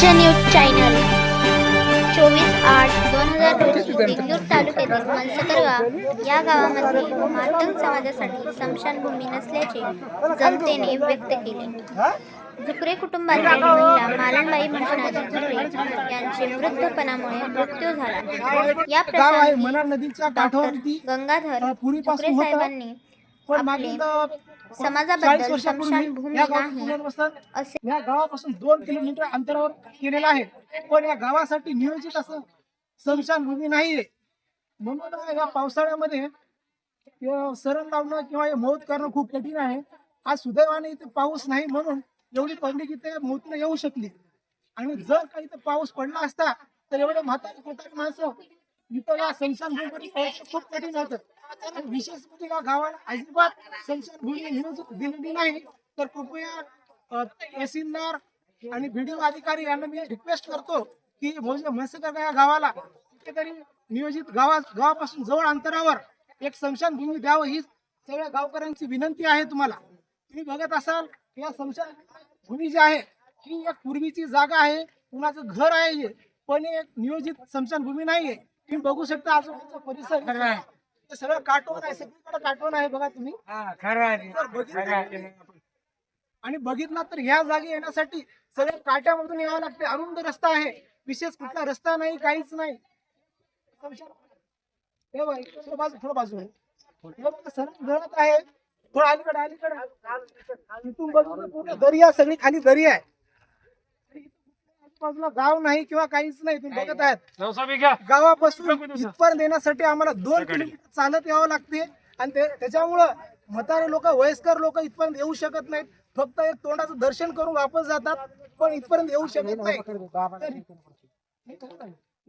स्वच्छ news channel 24/8/2024 Deglur तालुक्यातील मनसकरगाव या गावामध्ये मातंग समाजासाठी स्मशानभूमी नसल्याचे जनतेने व्यक्त केले। झुकरे कुटुंबातील महिला मालनबाई मंजुनाथ झुकरे यांचे वृद्धपणामुळे मृत्यू झाला। या प्रसंगी डॉक्टर गंगाधर झुकरे साहेबांनी समाजाबद्दल स्मशानभूमी नाही असे या गावापासून 2 किलोमीटर अंतरावर केलेला आहे, पण या गावासाठी नियोजित असं स्मशानभूमी नाहीये। म्हणून या पावसाळ्यामध्ये सरण लावणं किंवा मौत करणं खूप कठीण आहे। आज सुदैवाने इथे पाऊस नाही म्हणून एवढी पब्लिक इथे मौतीला येऊ शकली, आणि जर काही इथे पाऊस पडला असता तर एवढे म्हातारी माणसं इथं या स्मशानभूमीमध्ये खूप कठीण होतं। विशेष म्हणजे या गावाला अजिबात स्मशानभूमी नियोजित दिलेली नाही, तर कृपया तहसीलदार आणि बीडीओ अधिकारी यांना मी रिक्वेस्ट करतो की मनसकरगाव या गावाला कुठेतरी नियोजित गावापासून जवळ अंतरावर एक स्मशानभूमी द्यावं ही सगळ्या गावकऱ्यांची विनंती आहे। तुम्ही बघत असाल या स्मशानभूमी जी आहे ही एक पूर्वीची जागा आहे, कुणाचं घर आहे, पण एक नियोजित स्मशानभूमी नाहीये। तुम्ही बघू शकता आजूबाजूचा परिसर सगळं काटवण आहे, सगळीकडे काटवण आहे बघा तुम्ही। आणि बघितला तर ह्या जागी येण्यासाठी सगळ्या काट्यामधून यावं लागते, अरुंद रस्ता आहे, विशेष कुठला रस्ता नाही, काहीच नाही। थोडं बाजू सरळ जळत आहे, थोडं अलीकडे इथून बघून पूर्ण दर्या, सगळी खाली दरी आहे, बाजूला गाव नाही किंवा काहीच नाही। तुम्ही बघत आहेत गावापासून इथपर्यंत येण्यासाठी आम्हाला 2 किलोमीटर चालत यावं लागते, आणि त्याच्यामुळं म्हातारे लोक, वयस्कर लोक इथपर्यंत येऊ शकत नाहीत, फक्त एक तोंडाचं दर्शन करून वापस जातात, पण इथपर्यंत येऊ शकत नाही।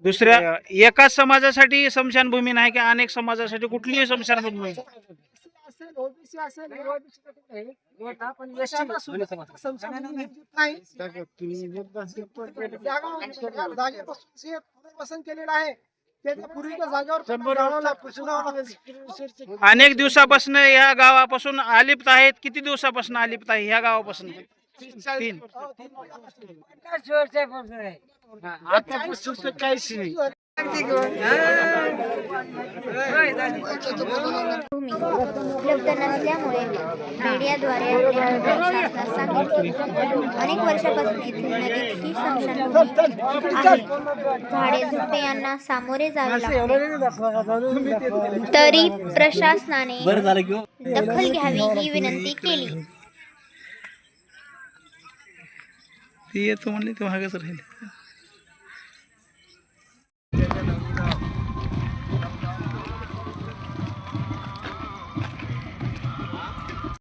दुसऱ्या एकाच समाजासाठी स्मशानभूमी नाही की अनेक समाजासाठी कुठलीही स्मशानभूमी असेल, ओबीसी असेल, पसंत केलेलं आहे त्याच्या पूर्वीच्या जागेवर अनेक दिवसापासून या गावापासून अलिप्त आहेत। किती दिवसापासून अलिप्त आहे ह्या गावापासून? 3 भूमी उपलब्ध नसल्यामुळे मीडियाद्वारे आपल्या शासनास सांगितले। अनेक वर्षापासून येथील नदीत ही स्मशानभूमी आहे। झाडे झुडपे यांना सामोरे जावे लागते, तरी प्रशासनाने दखल घ्यावी ही विनंती केली। ती येतो म्हणली, तो मागच राहिली।